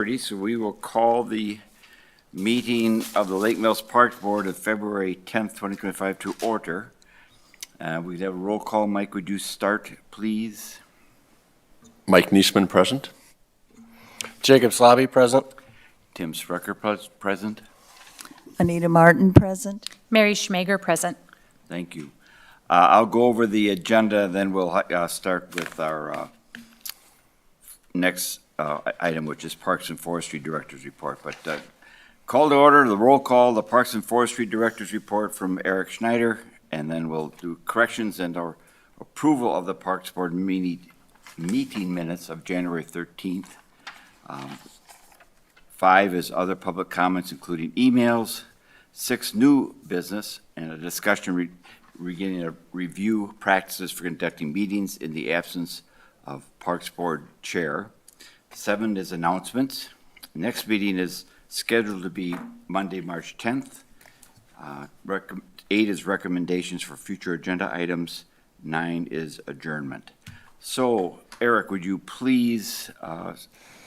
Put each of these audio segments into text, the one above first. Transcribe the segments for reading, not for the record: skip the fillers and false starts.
So we will call the meeting of the Lake Mills Parks Board of February 10th, 2025 to order. We have a roll call. Mike, would you start, please? Mike Niesman, present. Jacob Slobby, present. Tim Sprecher, present. Anita Martin, present. Mary Schmager, present. Thank you. I'll go over the agenda, then we'll start with our next item, which is Parks and Forestry Director's Report. But call to order, the roll call, the Parks and Forestry Director's Report from Eric Schreiner, and then we'll do corrections and our approval of the Parks Board meeting minutes of January 13th. 5 is other public comments, including emails. 6, new business, and a discussion regarding a review practices for conducting meetings in the absence of Parks Board Chair. 7 is announcements. Next meeting is scheduled to be Monday, March 10th. 8 is recommendations for future agenda items. 9 is adjournment. So, Eric, would you please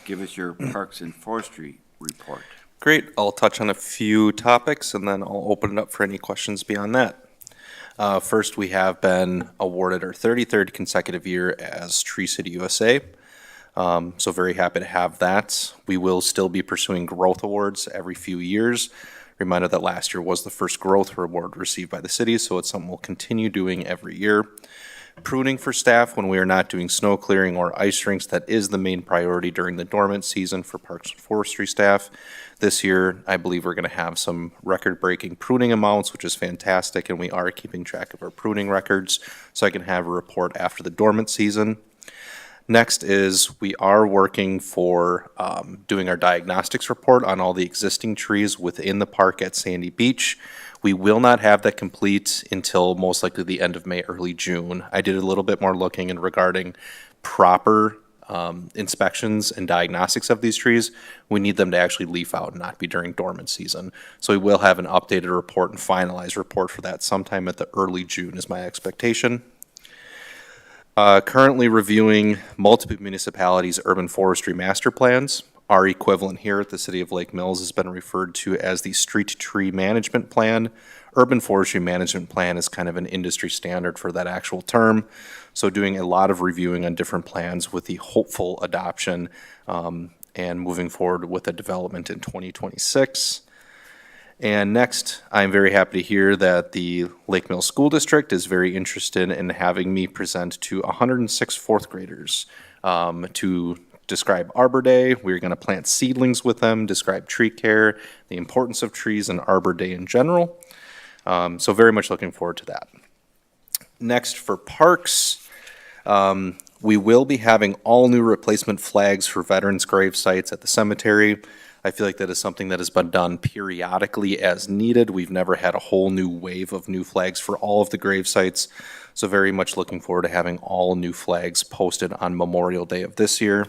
give us your Parks and Forestry report? Great. I'll touch on a few topics and then I'll open it up for any questions beyond that. First, we have been awarded our 33rd consecutive year as Tree City USA. So very happy to have that. We will still be pursuing growth awards every few years. Reminder that last year was the first growth award received by the city, so it's something we'll continue doing every year. Pruning for staff when we are not doing snow clearing or ice rinks, that is the main priority during the dormant season for Parks and Forestry staff. This year, I believe we're going to have some record-breaking pruning amounts, which is fantastic, and we are keeping track of our pruning records, so I can have a report after the dormant season. Next is we are working for doing our diagnostics report on all the existing trees within the park at Sandy Beach. We will not have that complete until most likely the end of May, early June. I did a little bit more looking in regarding proper inspections and diagnostics of these trees. We need them to actually leaf out and not be during dormant season. So we will have an updated report and finalized report for that sometime at the early June is my expectation. Currently reviewing multiple municipalities' urban forestry master plans. Our equivalent here at the City of Lake Mills has been referred to as the Street Tree Management Plan. Urban Forestry Management Plan is kind of an industry standard for that actual term. So doing a lot of reviewing on different plans with the hopeful adoption and moving forward with the development in 2026. And next, I'm very happy to hear that the Lake Mills School District is very interested in having me present to 106 fourth graders to describe Arbor Day. We're going to plant seedlings with them, describe tree care, the importance of trees and Arbor Day in general. So very much looking forward to that. Next, for parks, we will be having all new replacement flags for veterans' grave sites at the cemetery. I feel like that is something that has been done periodically as needed. We've never had a whole new wave of new flags for all of the grave sites. So very much looking forward to having all new flags posted on Memorial Day of this year.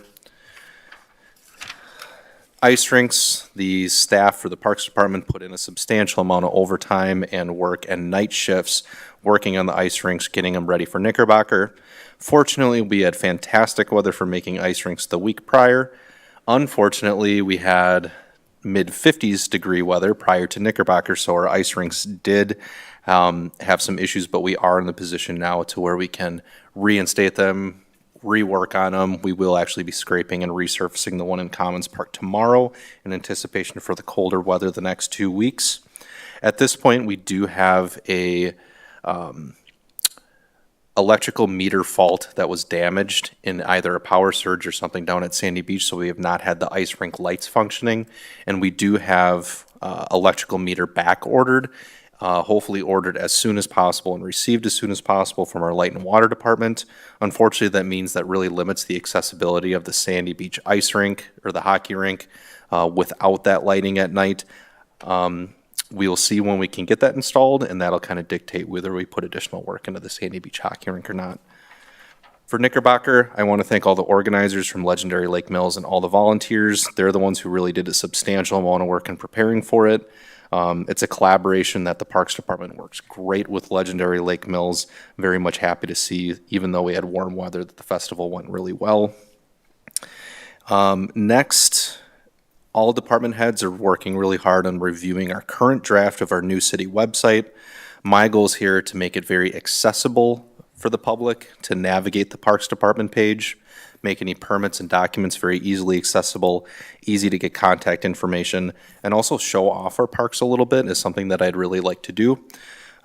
Ice rinks, the staff for the Parks Department put in a substantial amount of overtime and work and night shifts working on the ice rinks, getting them ready for Knickerbocker. Fortunately, we had fantastic weather for making ice rinks the week prior. Unfortunately, we had mid-50s degree weather prior to Knickerbocker, so our ice rinks did have some issues, but we are in the position now to where we can reinstate them, rework on them. We will actually be scraping and resurfacing the one in Commons Park tomorrow in anticipation for the colder weather the next 2 weeks. At this point, we do have a electrical meter fault that was damaged in either a power surge or something down at Sandy Beach, so we have not had the ice rink lights functioning, and we do have electrical meter back ordered, hopefully ordered as soon as possible and received as soon as possible from our light and water department. Unfortunately, that means that really limits the accessibility of the Sandy Beach ice rink or the hockey rink without that lighting at night. We will see when we can get that installed, and that'll kind of dictate whether we put additional work into the Sandy Beach hockey rink or not. For Knickerbocker, I want to thank all the organizers from Legendary Lake Mills and all the volunteers. They're the ones who really did a substantial amount of work in preparing for it. It's a collaboration that the Parks Department works great with Legendary Lake Mills. Very much happy to see, even though we had warm weather, that the festival went really well. Next, all department heads are working really hard on reviewing our current draft of our new city website. My goal is here to make it very accessible for the public to navigate the Parks Department page, make any permits and documents very easily accessible, easy to get contact information, and also show off our parks a little bit is something that I'd really like to do.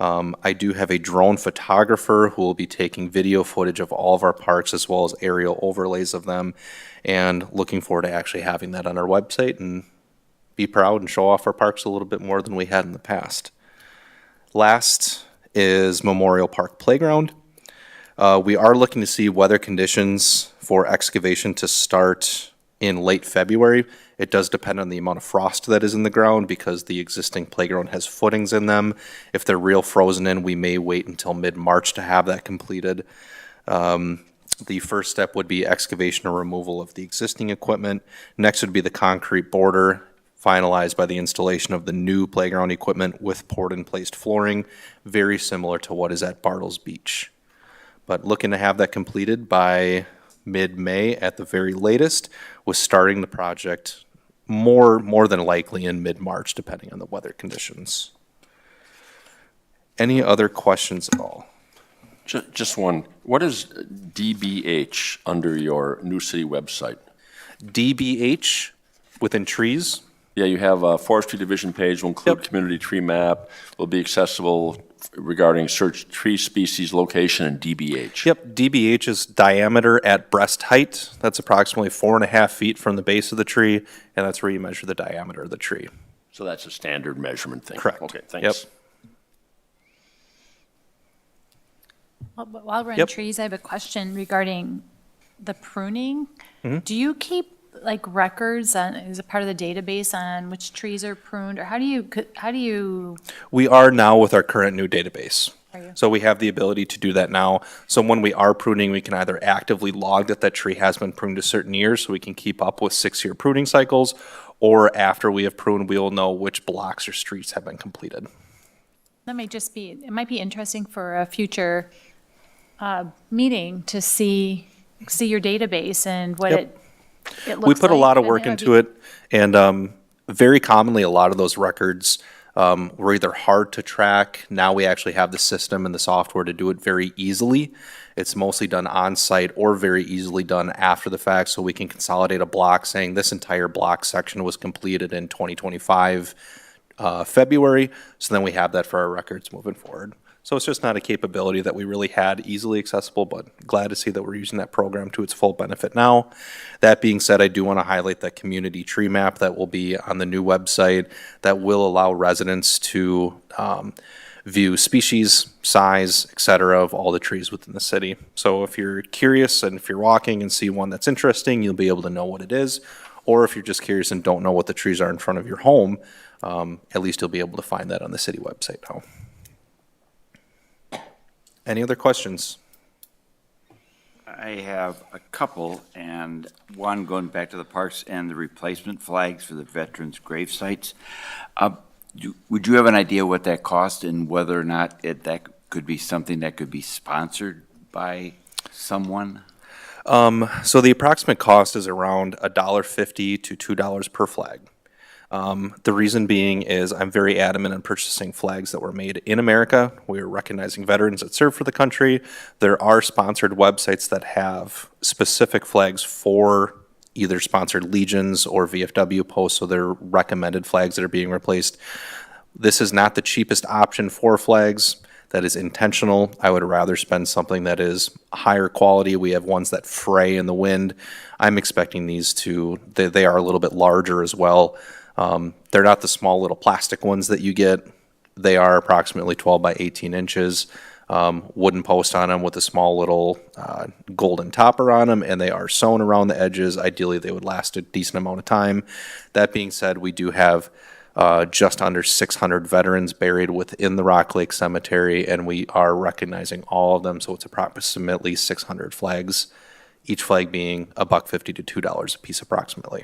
I do have a drone photographer who will be taking video footage of all of our parks as well as aerial overlays of them, and looking forward to actually having that on our website and be proud and show off our parks a little bit more than we had in the past. Last is Memorial Park Playground. We are looking to see weather conditions for excavation to start in late February. It does depend on the amount of frost that is in the ground because the existing playground has footings in them. If they're real frozen in, we may wait until mid-March to have that completed. The first step would be excavation or removal of the existing equipment. Next would be the concrete border, finalized by the installation of the new playground equipment with poured-in-place flooring, very similar to what is at Bartles Beach. But looking to have that completed by mid-May at the very latest, with starting the project more than likely in mid-March, depending on the weather conditions. Any other questions at all? Just one. What is DBH under your new city website? DBH within trees? Yeah, you have a Forestry Division page, will include Yep. community tree map, will be accessible regarding search tree species, location, and DBH. Yep, DBH is diameter at breast height. That's approximately 4.5 feet from the base of the tree, and that's where you measure the diameter of the tree. So that's a standard measurement thing? Correct. Okay, thanks. Yep. Well, but while we're in Yep. trees, I have a question regarding the pruning. Mm-hmm. Do you keep like records on, is it part of the database on which trees are pruned, or how do you, We are now with our current new database. Are you? So we have the ability to do that now. So when we are pruning, we can either actively log that that tree has been pruned a certain year, so we can keep up with 6-year pruning cycles, or after we have pruned, we will know which blocks or streets have been completed. that might just be, it might be interesting for a future meeting to see your database and what Yep. it looks like. We put a lot of and work would into be- it, and very commonly, a lot of those records were either hard to track. Now we actually have the system and the software to do it very easily. It's mostly done on-site or very easily done after the fact, so we can consolidate a block saying this entire block section was completed in 2025 February, so then we have that for our records moving forward. So it's just not a capability that we really had easily accessible, but glad to see that we're using that program to its full benefit now. That being said, I do want to highlight that community tree map that will be on the new website that will allow residents to view species, size, et cetera, of all the trees within the city. So if you're curious and if you're walking and see one that's interesting, you'll be able to know what it is. Or if you're just curious and don't know what the trees are in front of your home, at least you'll be able to find that on the city website now. Any other questions? I have a couple, and one going back to the parks and the replacement flags for the veterans' grave sites. Would you have an idea what that cost and whether or not that could be something that could be sponsored by someone? So the approximate cost is around $1.50 to $2 per flag. The reason being is I'm very adamant on purchasing flags that were made in America. We're recognizing veterans that serve for the country. There are sponsored websites that have specific flags for either sponsored legions or VFW posts, so they're recommended flags that are being replaced. This is not the cheapest option for flags. That is intentional. I would rather spend something that is higher quality. We have ones that fray in the wind. I'm expecting these to, they are a little bit larger as well. They're not the small little plastic ones that you get. They are approximately 12 by 18 inches, wooden post on them with a small little golden topper on them, and they are sewn around the edges. Ideally, they would last a decent amount of time. That being said, we do have just under 600 veterans buried within the Rock Lake Cemetery, and we are recognizing all of them, so it's approximately 600 flags, each flag being $1.50 to $2 a piece approximately.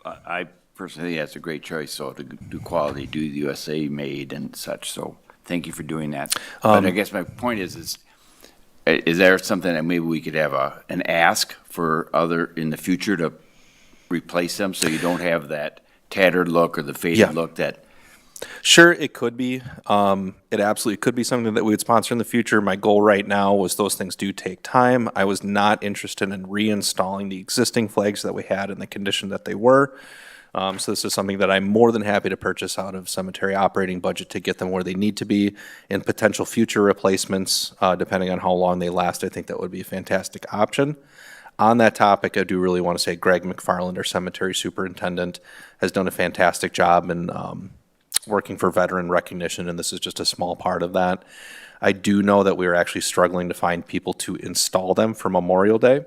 I personally think that's a great choice, so to do quality, do the USA made and such, so thank you for doing that. But I guess my point is there something that maybe we could have an ask for in the future to replace them so you don't have that tattered look or the faded Yeah. look that, Sure, it could be. It absolutely could be something that we would sponsor in the future. My goal right now was those things do take time. I was not interested in reinstalling the existing flags that we had in the condition that they were. So this is something that I'm more than happy to purchase out of cemetery operating budget to get them where they need to be, and potential future replacements, depending on how long they last. I think that would be a fantastic option. On that topic, I do really want to say Greg McFarland, our cemetery superintendent, has done a fantastic job in working for veteran recognition, and this is just a small part of that. I do know that we are actually struggling to find people to install them for Memorial Day.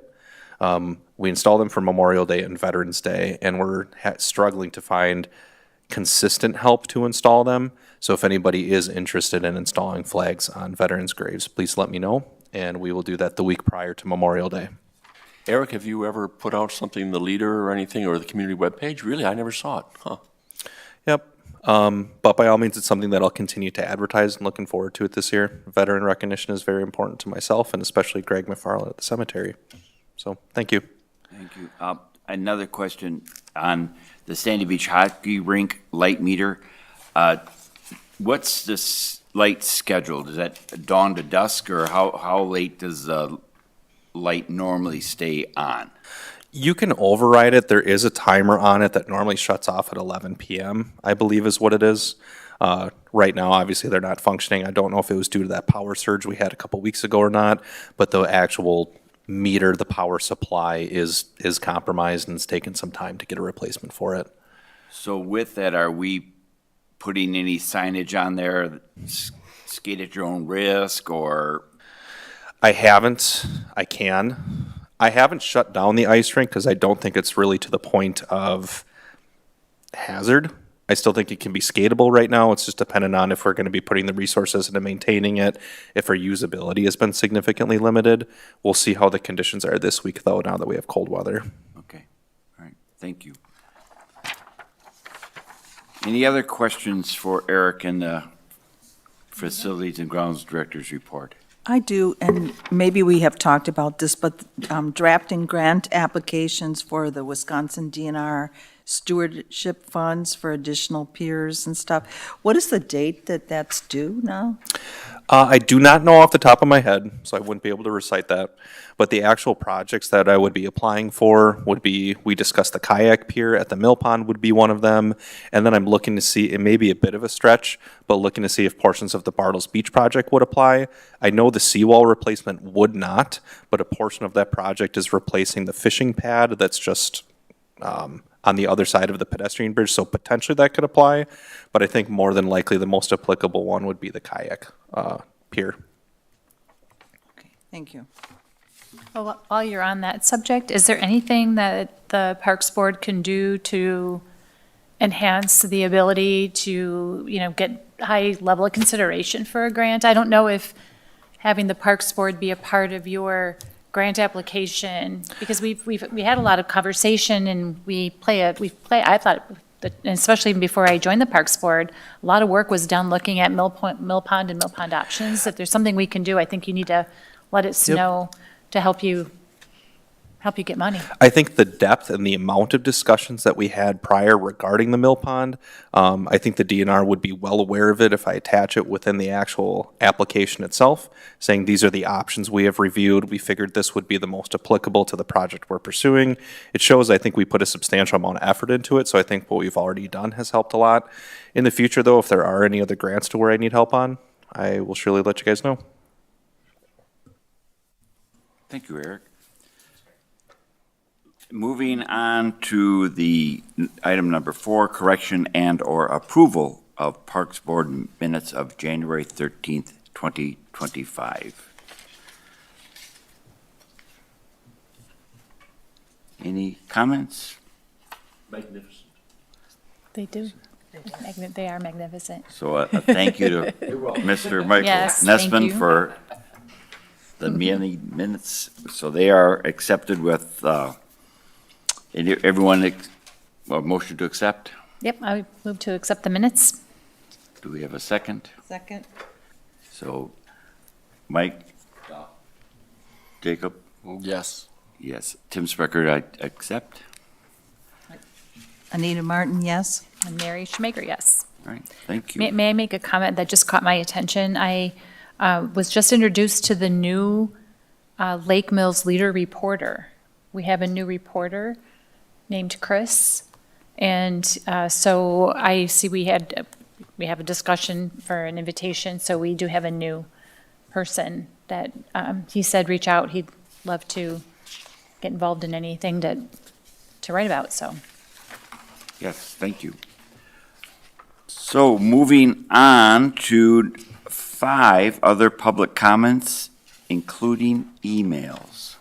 We install them for Memorial Day and Veterans Day, and we're struggling to find consistent help to install them. So if anybody is interested in installing flags on veterans' graves, please let me know, and we will do that the week prior to Memorial Day. Eric, have you ever put out something in the Leader or anything, or the community webpage? Really, I never saw it, huh? Yep. But by all means, it's something that I'll continue to advertise, and looking forward to it this year. Veteran recognition is very important to myself, and especially Greg McFarland at the cemetery. So, thank you. thank you. Another question on the Sandy Beach Hockey Rink light meter. What's this light scheduled? Is that dawn to dusk, or how late does the light normally stay on? You can override it. There is a timer on it that normally shuts off at 11 p.m., I believe is what it is. Right now, obviously, they're not functioning. I don't know if it was due to that power surge we had a couple weeks ago or not, but the actual meter, the power supply is compromised, and it's taken some time to get a replacement for it. So with that, are we putting any signage on there, skate at your own risk, or? I haven't. I can. I haven't shut down the ice rink because I don't think it's really to the point of hazard. I still think it can be skatable right now. It's just dependent on if we're going to be putting the resources into maintaining it, if our usability has been significantly limited. We'll see how the conditions are this week, though, now that we have cold weather. Okay, all right, thank you. Any other questions for Eric in the Facilities and Grounds Director's report? I do, and maybe we have talked about this, but drafting grant applications for the Wisconsin DNR stewardship funds for additional piers and stuff. What is the date that that's due now? I do not know off the top of my head, so I wouldn't be able to recite that. But the actual projects that I would be applying for would be, we discussed the kayak pier at the Mill Pond would be one of them. And then I'm looking to see, it may be a bit of a stretch, but looking to see if portions of the Bartles Beach project would apply. I know the seawall replacement would not, but a portion of that project is replacing the fishing pad that's just on the other side of the pedestrian bridge, so potentially that could apply. But I think more than likely the most applicable one would be the kayak pier. Okay, thank you. Well, while you're on that subject, is there anything that the Parks Board can do to enhance the ability to, get high level of consideration for a grant? I don't know if having the Parks Board be a part of your grant application, because we had a lot of conversation, and I thought, especially even before I joined the Parks Board, a lot of work was done looking at Mill Pond and Mill Pond options. If there's something we can do, I think you need to let us know to help you get money. I think the depth and the amount of discussions that we had prior regarding the Mill Pond, I think the DNR would be well aware of it if I attach it within the actual application itself, saying these are the options we have reviewed. We figured this would be the most applicable to the project we're pursuing. It shows, I think, we put a substantial amount of effort into it, so I think what we've already done has helped a lot. In the future, though, if there are any other grants to where I need help on, I will surely let you guys know. Thank you, Eric. Moving on to the item number 4, correction and/or approval of Parks Board minutes of January 13th, 2025. Any comments? Magnificent. They do. They are magnificent. So a thank you to Mr. Michael Yes, thank Nessman you. for the many minutes. So they are accepted with, everyone, a motion to accept? Yep, I move to accept the minutes. Do we have a second? Second? So, Mike? Jacob? Yes. Yes. Tim Sprecher, I accept. Anita Martin, yes. And Mary Schmager, yes. All right, thank you. May I make a comment that just caught my attention? I was just introduced to the new Lake Mills Leader Reporter. We have a new reporter named Chris. And so I see we have a discussion for an invitation, so we do have a new person that he said reach out. He'd love to get involved in anything to write about, so. Yes, thank you. So moving on to 5 other public comments, including emails.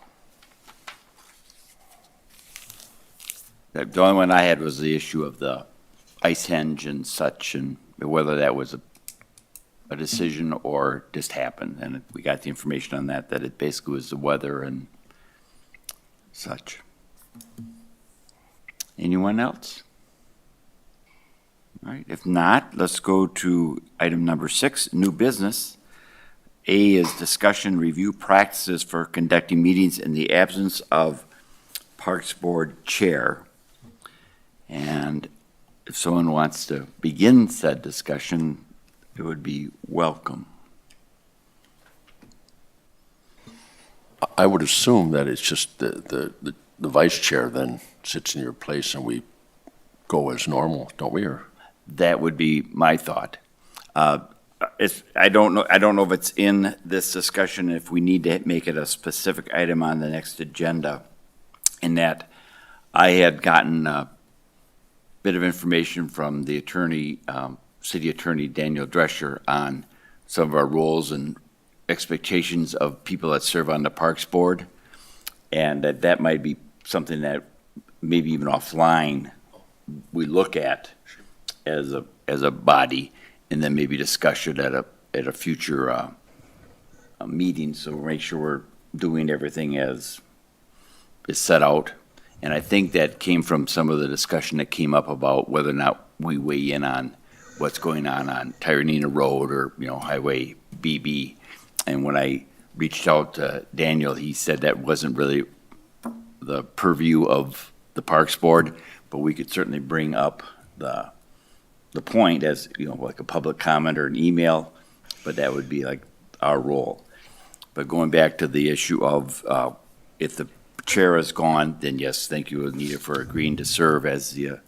The only one I had was the issue of the ice henge and such, and whether that was a decision or just happened. And we got the information on that it basically was the weather and such. Anyone else? All right, if not, let's go to item number 6, new business. A is discussion review practices for conducting meetings in the absence of Parks Board Chair. And if someone wants to begin said discussion, it would be welcome. I would assume that it's just the vice chair then sits in your place and we go as normal, don't we? Or That would be my thought. I don't know if it's in this discussion, if we need to make it a specific item on the next agenda. In that, I had gotten a bit of information from the attorney, city attorney Daniel Drescher, on some of our roles and expectations of people that serve on the Parks Board, and that might be something that maybe even offline we look at as a body, and then maybe discuss it at a future a meeting, so make sure we're doing everything as is set out. And I think that came from some of the discussion that came up about whether or not we weigh in on what's going on Tyranina Road or, Highway BB. And when I reached out to Daniel, he said that wasn't really the purview of the Parks Board, but we could certainly bring up the point as, like a public comment or an email, but that would be like our role. But going back to the issue of if the chair is gone, then yes, thank you, Anita, for agreeing to serve as the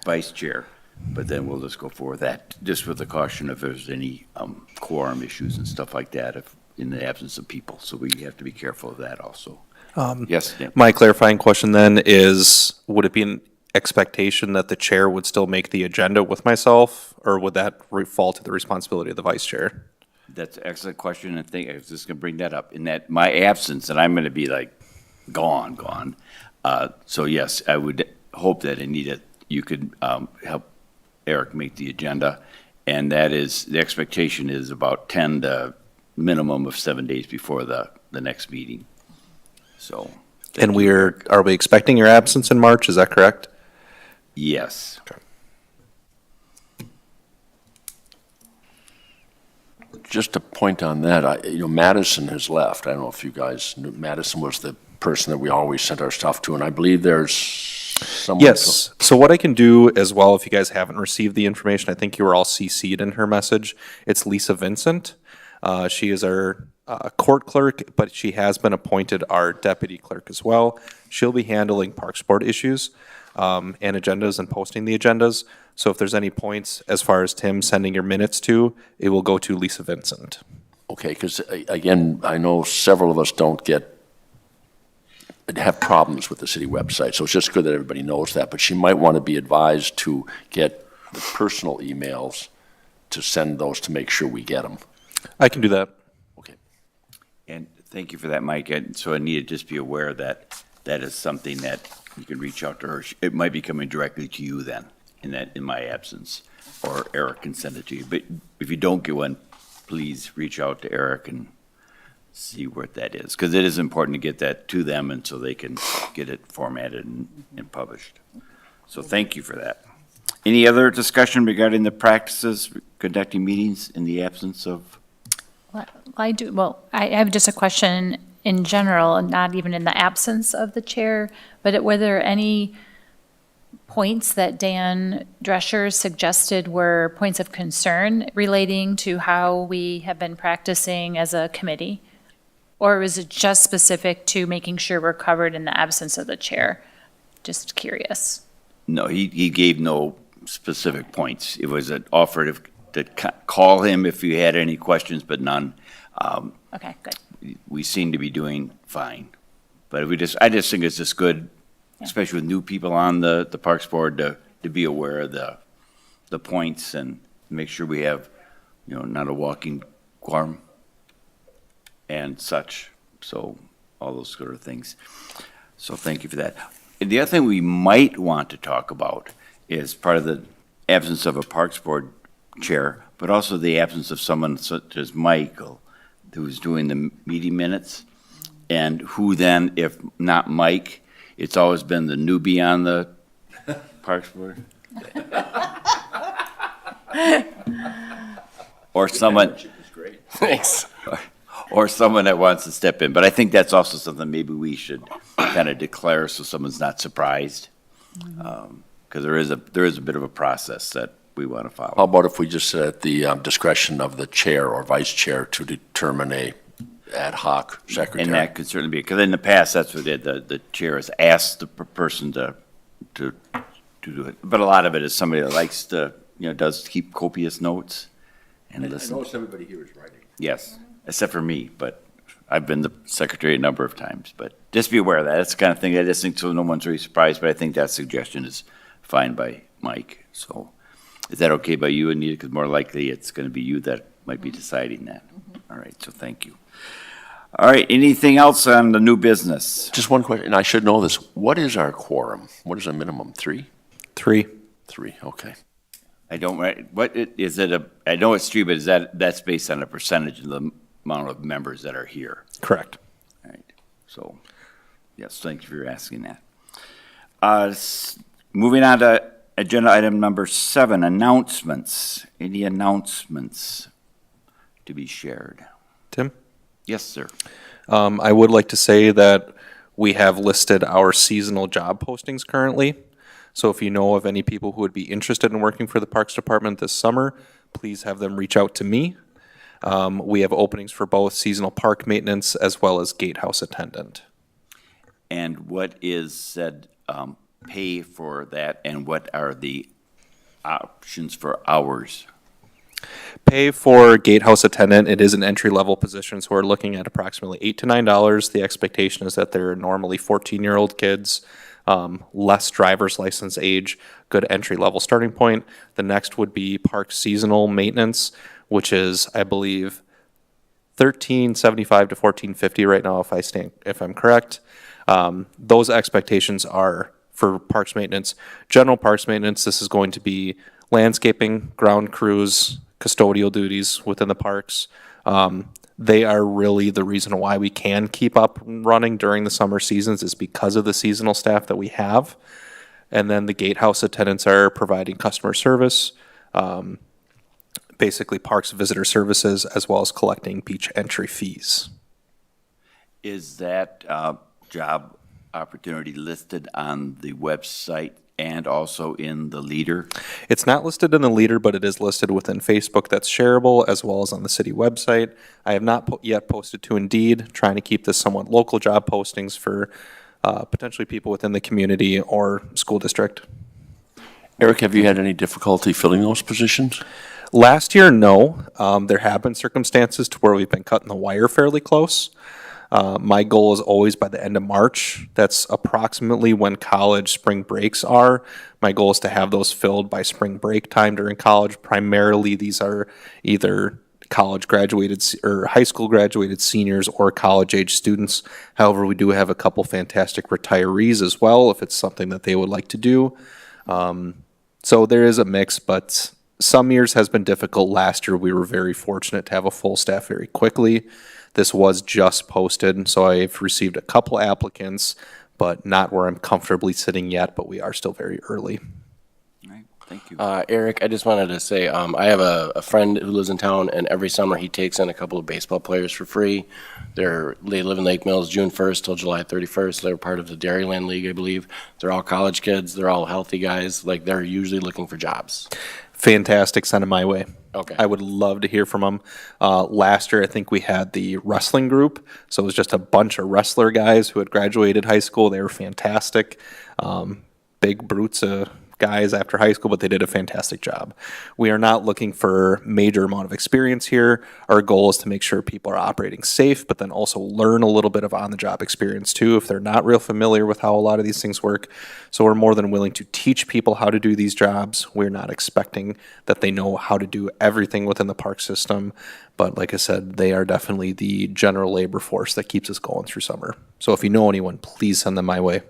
vice chair. But then we'll just go forward with that, just with the caution if there's any quorum issues and stuff like that, if in the absence of people. So we have to be careful of that also. Yes, Dan? My clarifying question then is, would it be an expectation that the chair would still make the agenda with myself, or would that fall to the responsibility of the vice chair? That's an excellent question, and I think I was just going to bring that up. In that my absence, and I'm going to be like gone. So yes, I would hope that Anita, you could help Eric make the agenda, and that is, the expectation is about 10 to minimum of 7 days before the next meeting. So. And are we expecting your absence in March? Is that correct? Yes. just a point on that, Madison has left. I don't know if you guys knew, Madison was the person that we always sent our stuff to, and I believe there's someone. Yes. So what I can do as well, if you guys haven't received the information, I think you were all CC'd in her message. It's Lisa Vincent. She is our court clerk, but she has been appointed our deputy clerk as well. She'll be handling Parks Board issues and agendas and posting the agendas. So if there's any points as far as Tim sending your minutes to, it will go to Lisa Vincent. Okay, because again, I know several of us have problems with the city website, so it's just good that everybody knows that, but she might want to be advised to get the personal emails to send those to make sure we get them. I can do that. Okay. And thank you for that, Mike. And so I need to just be aware that that is something that you can reach out to her. It might be coming directly to you then, in my absence, or Eric can send it to you. But if you don't get one, please reach out to Eric and see what that is, because it is important to get that to them and so they can get it formatted and published. So thank you for that. Any other discussion regarding the practices conducting meetings in the absence of? Well, I have just a question in general, and not even in the absence of the chair, but were there any points that Dan Drescher suggested were points of concern relating to how we have been practicing as a committee? Or was it just specific to making sure we're covered in the absence of the chair? Just curious. No, he gave no specific points. It was an offer to call him if you had any questions, but none. Okay, good. We seem to be doing fine. But I just think it's just good, especially with new people on the Parks Board, to be aware of the points and make sure we have, not a walking quorum and such. So all those sort of things. So thank you for that. And the other thing we might want to talk about is part of the absence of a Parks Board chair, but also the absence of someone such as Michael, who's doing the meeting minutes, and who then, if not Mike, it's always been the newbie on the Parks Board. Or someone. Thanks. Or someone that wants to step in. But I think that's also something maybe we should kind of declare so someone's not surprised. Because there is a bit of a process that we want to follow. How about if we just said at the discretion of the chair or vice chair to determine a ad hoc secretary? And that could certainly be, because in the past, that's what the chair has asked the person to do it. But a lot of it is somebody that likes to, does keep copious notes and listen. I notice everybody here is writing. Yes, except for me, but I've been the secretary a number of times. But just be aware of that. That's the kind of thing I just think so no one's really surprised, but I think that suggestion is fine by Mike. So is that okay by you, Anita? Because more likely it's going to be you that might be deciding that. All right, so thank you. All right, anything else on the new business? Just one question, and I should know this. What is our quorum? What is a minimum? 3? 3. 3, okay. I don't, is it I know it's 3, but that's based on a percentage of the amount of members that are here? Correct. All right, so, yes, thank you for asking that. Moving on to agenda item number 7, announcements. Any announcements to be shared? Tim? Yes, sir. I would like to say that we have listed our seasonal job postings currently. So if you know of any people who would be interested in working for the Parks Department this summer, please have them reach out to me. We have openings for both seasonal park maintenance as well as gatehouse attendant. And what is said pay for that, and what are the options for hours? Pay for gatehouse attendant, it is an entry-level position, so we're looking at approximately $8 to $9. The expectation is that they're normally 14-year-old kids, less driver's license age, good entry-level starting point. The next would be park seasonal maintenance, which is, I believe, $13.75 to $14.50 right now, if I'm correct. Those expectations are for parks maintenance. General parks maintenance, this is going to be landscaping, ground crews, custodial duties within the parks. They are really the reason why we can keep up running during the summer seasons, is because of the seasonal staff that we have. And then the gatehouse attendants are providing customer service, basically parks visitor services, as well as collecting beach entry fees. Is that job opportunity listed on the website and also in the leader? It's not listed in the leader, but it is listed within Facebook that's shareable, as well as on the city website. I have not yet posted to Indeed, trying to keep this somewhat local job postings for potentially people within the community or school district. Eric, have you had any difficulty filling those positions? Last year, no. There have been circumstances to where we've been cutting the wire fairly close. My goal is always by the end of March. That's approximately when college spring breaks are. My goal is to have those filled by spring break time during college. Primarily, these are either college graduated or high school graduated seniors or college age students. However, we do have a couple fantastic retirees as well, if it's something that they would like to do. So there is a mix, but some years has been difficult. Last year, we were very fortunate to have a full staff very quickly. This was just posted, so I've received a couple applicants, but not where I'm comfortably sitting yet, but we are still very early. All right, thank you. Eric, I just wanted to say, I have a friend who lives in town, and every summer he takes in a couple of baseball players for free. They live in Lake Mills, June 1st till July 31st. They're part of the Dairyland League, I believe. They're all college kids. They're all healthy guys. Like, they're usually looking for jobs. Fantastic. Send them my way. Okay. I would love to hear from them. Last year, I think we had the wrestling group. So it was just a bunch of wrestler guys who had graduated high school. They were fantastic. Big brutes of guys after high school, but they did a fantastic job. We are not looking for major amount of experience here. Our goal is to make sure people are operating safe, but then also learn a little bit of on-the-job experience too if they're not real familiar with how a lot of these things work. So we're more than willing to teach people how to do these jobs. We're not expecting that they know how to do everything within the park system, but like I said, they are definitely the general labor force that keeps us going through summer. So if you know anyone, please send them my way.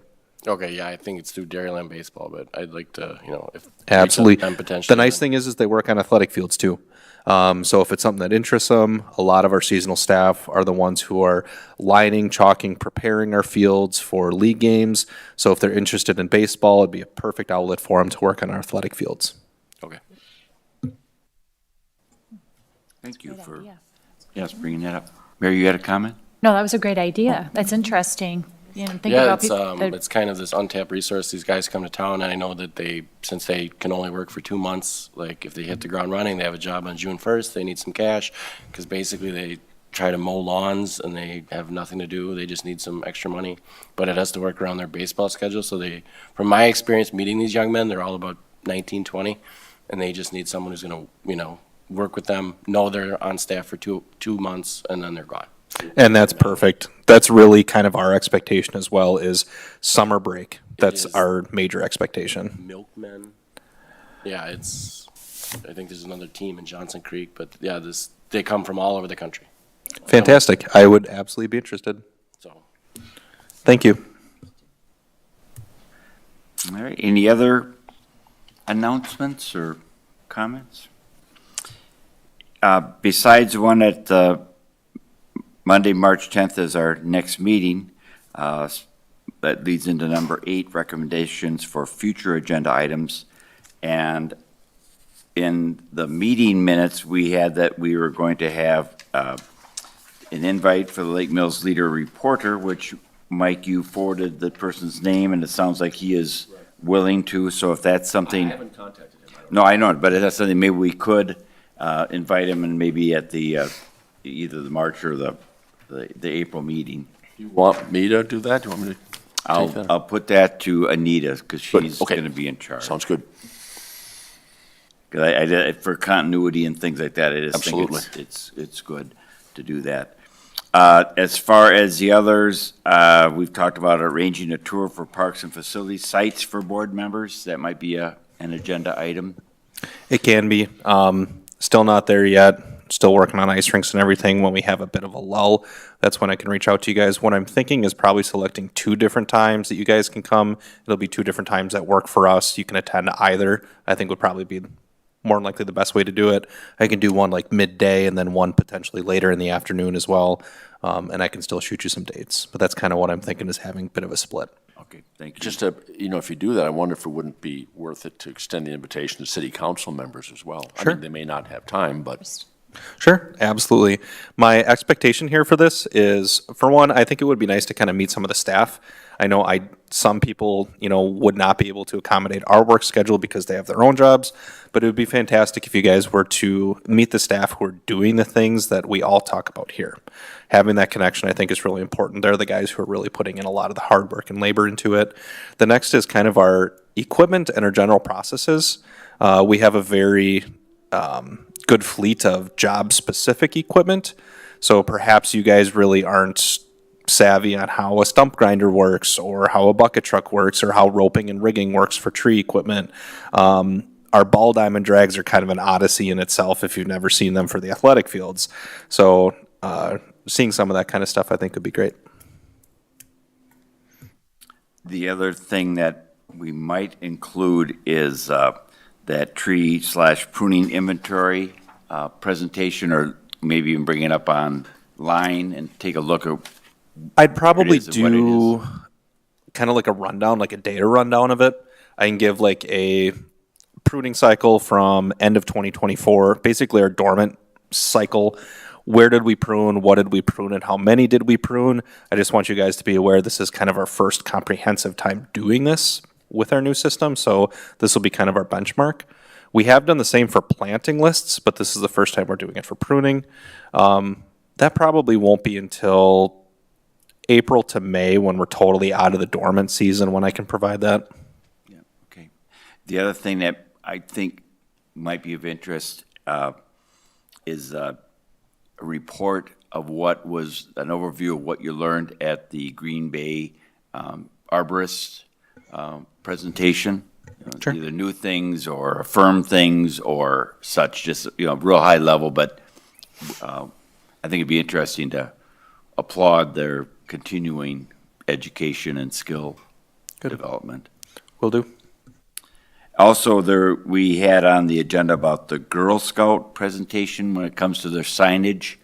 Okay, yeah, I think it's through Dairyland Baseball, but I'd like to, if. Absolutely. them potentially, The nice then- thing is they work on athletic fields too. So if it's something that interests them, a lot of our seasonal staff are the ones who are lining, chalking, preparing our fields for league games. So if they're interested in baseball, it'd be a perfect outlet for them to work on our athletic fields. Okay. Thank you Great for, idea. yes, bringing that up. Mary, you had a comment? No, that was a great idea. That's interesting. Think Yeah, about it's kind of this untapped resource. These guys come to town, and I know that since they can only work for 2 months, like if they hit the ground running, they have a job on June 1st, they need some cash, because basically they try to mow lawns and they have nothing to do. They just need some extra money, but it has to work around their baseball schedule. So from my experience meeting these young men, they're all about 19, 20, and they just need someone who's going to, work with them, know they're on staff for 2 months, and then they're gone. And that's perfect. That's really kind of our expectation as well is summer break. That's is. our major expectation. Milkmen. Yeah, I think there's another team in Johnson Creek, but yeah, they come from all over the country. Fantastic. I would absolutely be interested. So, Thank you. All right, any other announcements or comments? Besides one at Monday, March 10th is our next meeting. That leads into number 8, recommendations for future agenda items. And in the meeting minutes, we had that we were going to have an invite for the Lake Mills Leader Reporter, which, Mike, you forwarded the person's name, and it sounds like he is willing to. So if that's something. I haven't contacted him. No, I know it, but if that's something maybe we could invite him and maybe at the either the March or the April meeting. You want me to do that? Do you want me to take that? I'll put that to Anita because Good, she's okay. going to be in charge. Sounds good. 'Cause for continuity and things like that, I just think Absolutely. it's good to do that. As far as the others, we've talked about arranging a tour for parks and facilities sites for board members. That might be an agenda item. It can be. Still not there yet. Still working on ice rinks and everything. When we have a bit of a lull, that's when I can reach out to you guys. What I'm thinking is probably selecting 2 different times that you guys can come. It'll be 2 different times that work for us. You can attend either. I think would probably be more than likely the best way to do it. I can do one like midday and then one potentially later in the afternoon as well. And I can still shoot you some dates. But that's kind of what I'm thinking is having a bit of a split. Okay, thank you. Just to, if you do that, I wonder if it wouldn't be worth it to extend the invitation to city council members as well. I Sure. mean, they may not have time, but Sure, absolutely. My expectation here for this is, for one, I think it would be nice to kind of meet some of the staff. I know some people, would not be able to accommodate our work schedule because they have their own jobs, but it would be fantastic if you guys were to meet the staff who are doing the things that we all talk about here. Having that connection, I think, is really important. They're the guys who are really putting in a lot of the hard work and labor into it. The next is kind of our equipment and our general processes. We have a very good fleet of job-specific equipment. So perhaps you guys really aren't savvy on how a stump grinder works or how a bucket truck works or how roping and rigging works for tree equipment. Our ball diamond drags are kind of an odyssey in itself if you've never seen them for the athletic fields. So seeing some of that kind of stuff I think would be great. The other thing that we might include is that tree/pruning inventory presentation, or maybe even bring it up online and take a look at. I'd probably It is what it do kind of like a rundown, like a data rundown of it. I can give like a pruning cycle from end of 2024, basically our dormant cycle. Where did we prune? What did we prune? And how many did we prune? I just want you guys to be aware this is kind of our first comprehensive time doing this with our new system, so this will be kind of our benchmark. We have done the same for planting lists, but this is the first time we're doing it for pruning. That probably won't be until April to May when we're totally out of the dormant season when I can provide that. Yeah, okay. The other thing that I think might be of interest is a report of what was an overview of what you learned at the Green Bay arborist presentation. Sure. Either new things or affirm things or such, just, real high level, but I think it'd be interesting to applaud their continuing education and skill development. Will do. Also, we had on the agenda about the Girl Scout presentation when it comes to their signage.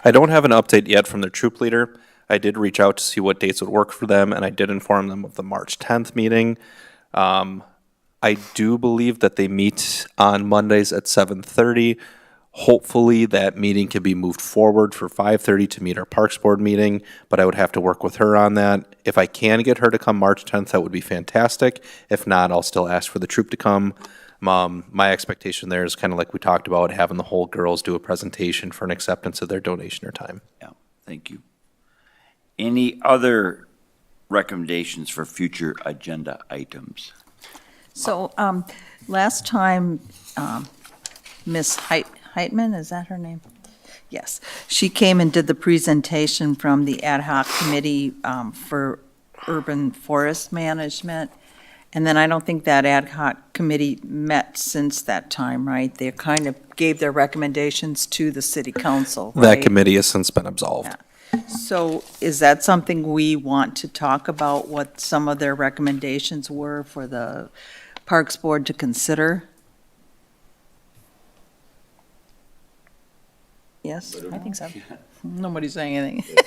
I don't have an update yet from their troop leader. I did reach out to see what dates would work for them, and I did inform them of the March 10th meeting. I do believe that they meet on Mondays at 7:30. Hopefully, that meeting can be moved forward for 5:30 to meet our Parks Board meeting, but I would have to work with her on that. If I can get her to come March 10th, that would be fantastic. If not, I'll still ask for the troop to come. My expectation there is kind of like we talked about, having the whole girls do a presentation for an acceptance of their donation or time. Yeah, thank you. Any other recommendations for future agenda items? So, last time, Ms. Heitman, is that her name? Yes. She came and did the presentation from the ad hoc committee for urban forest management. And then I don't think that ad hoc committee met since that time, right? They kind of gave their recommendations to the city council, right? That committee has since been absolved. Yeah. So is that something we want to talk about, what some of their recommendations were for the Parks Board to consider? Yes? I think so. Nobody's saying anything.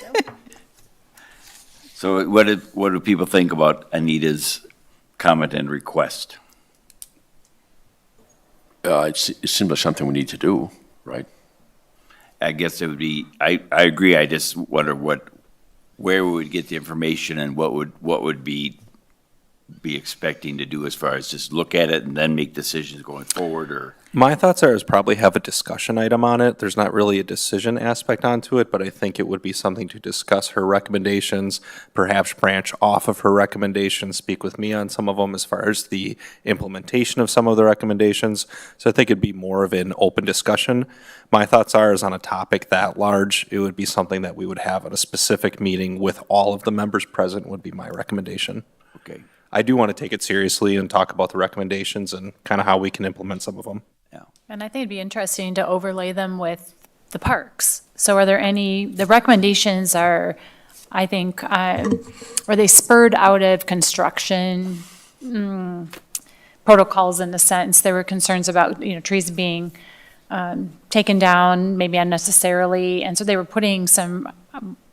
So what do people think about Anita's comment and request? It seems like something we need to do, right? I guess it would be, I agree, I just wonder where we would get the information and what would be expecting to do as far as just look at it and then make decisions going forward, or? My thoughts are is probably have a discussion item on it. There's not really a decision aspect onto it, but I think it would be something to discuss her recommendations, perhaps branch off of her recommendations, speak with me on some of them as far as the implementation of some of the recommendations. So I think it'd be more of an open discussion. My thoughts are is on a topic that large, it would be something that we would have at a specific meeting with all of the members present would be my recommendation. Okay, I do want to take it seriously and talk about the recommendations and kind of how we can implement some of them. yeah. And I think it'd be interesting to overlay them with the parks. So are there the recommendations are, I think, are they spurred out of construction protocols in the sense? There were concerns about, trees being taken down, maybe unnecessarily, and so they were putting some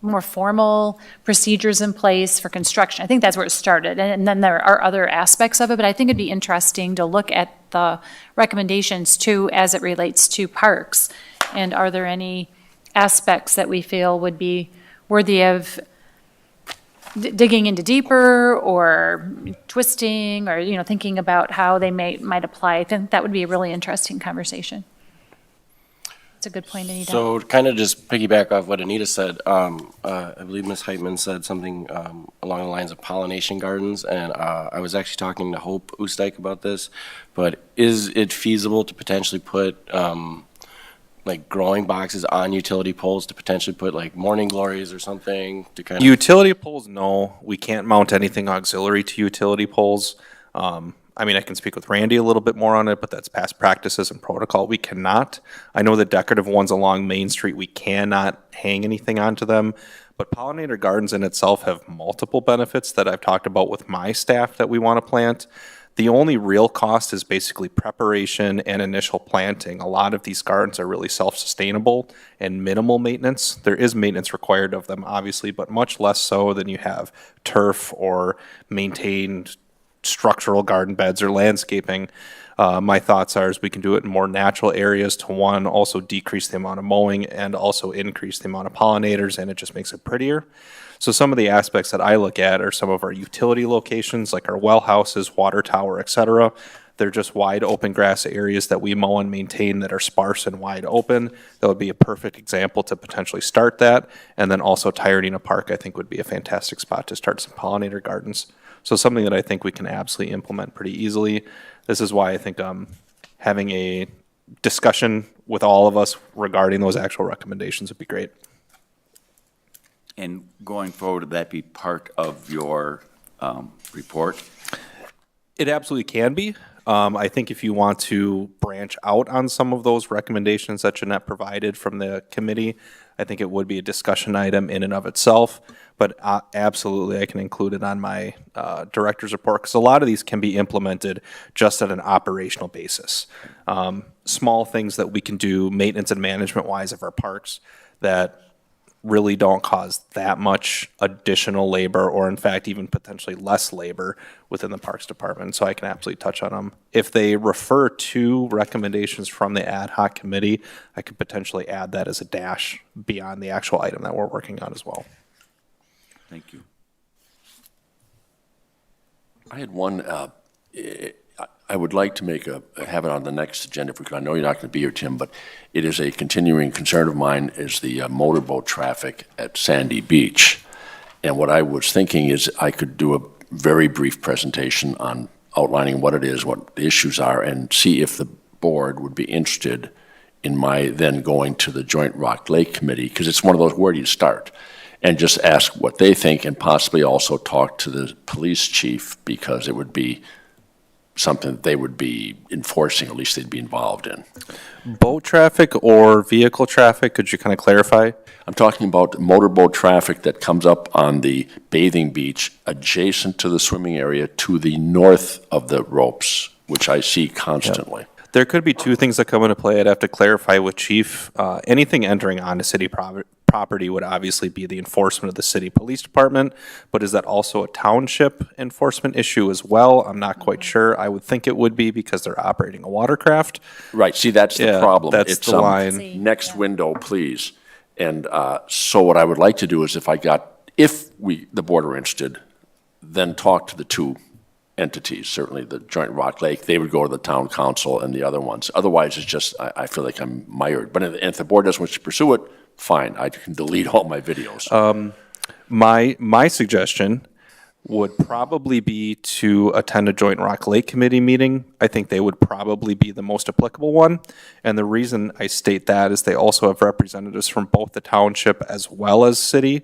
more formal procedures in place for construction. I think that's where it started, and then there are other aspects of it, but I think it'd be interesting to look at the recommendations too as it relates to parks. And are there any aspects that we feel would be worthy of digging into deeper or twisting or, thinking about how they might apply? I think that would be a really interesting conversation. It's a good point, Anita. So kind of just piggyback off what Anita said, I believe Ms. Heitman said something along the lines of pollination gardens, and I was actually talking to Hope Oostdijk about this, but is it feasible to potentially put like growing boxes on utility poles to potentially put like morning glories or something to kind of? Utility poles, no. We can't mount anything auxiliary to utility poles. I can speak with Randy a little bit more on it, but that's past practices and protocol. We cannot. I know the decorative ones along Main Street, we cannot hang anything onto them. But pollinator gardens in itself have multiple benefits that I've talked about with my staff that we want to plant. The only real cost is basically preparation and initial planting. A lot of these gardens are really self-sustainable and minimal maintenance. There is maintenance required of them, obviously, but much less so than you have turf or maintained structural garden beds or landscaping. My thoughts are is we can do it in more natural areas to, one, also decrease the amount of mowing and also increase the amount of pollinators, and it just makes it prettier. So some of the aspects that I look at are some of our utility locations, like our well houses, water tower, et cetera. They're just wide open grass areas that we mow and maintain that are sparse and wide open. That would be a perfect example to potentially start that. And then also Tyredina Park, I think, would be a fantastic spot to start some pollinator gardens. So something that I think we can absolutely implement pretty easily. This is why I think having a discussion with all of us regarding those actual recommendations would be great. And going forward, would that be part of your report? It absolutely can be. I think if you want to branch out on some of those recommendations that Jeanette provided from the committee, I think it would be a discussion item in and of itself. But absolutely, I can include it on my director's report, because a lot of these can be implemented just at an operational basis. Small things that we can do maintenance and management wise of our parks that really don't cause that much additional labor, or in fact even potentially less labor within the Parks Department. So I can absolutely touch on them. If they refer to recommendations from the ad hoc committee, I could potentially add that as a dash beyond the actual item that we're working on as well. Thank you. I had one, I would like to have it on the next agenda if we could. I know you're not going to be here, Tim, but it is a continuing concern of mine is the motorboat traffic at Sandy Beach. And what I was thinking is I could do a very brief presentation on outlining what it is, what the issues are, and see if the board would be interested in my then going to the Joint Rock Lake Committee, because it's one of those, where do you start? And just ask what they think, and possibly also talk to the police chief, because it would be something that they would be enforcing, at least they'd be involved in. Boat traffic or vehicle traffic, could you kind of clarify? I'm talking about motorboat traffic that comes up on the bathing beach adjacent to the swimming area to the north of the ropes, which I see constantly. There could be two things that come into play. I'd have to clarify with Chief. Anything entering onto city property would obviously be the enforcement of the city police department, but is that also a township enforcement issue as well? I'm not quite sure. I would think it would be, because they're operating a watercraft. Right, see, that's the Yeah, problem. that's It's, the line. Next window, please. And so what I would like to do is if the board are interested, then talk to the two entities, certainly the Joint Rock Lake. They would go to the town council and the other ones. Otherwise, it's just, I feel like I'm mired. But if the board doesn't wish to pursue it, fine, I can delete all my videos. My suggestion would probably be to attend a Joint Rock Lake Committee meeting. I think they would probably be the most applicable one. And the reason I state that is they also have representatives from both the township as well as city.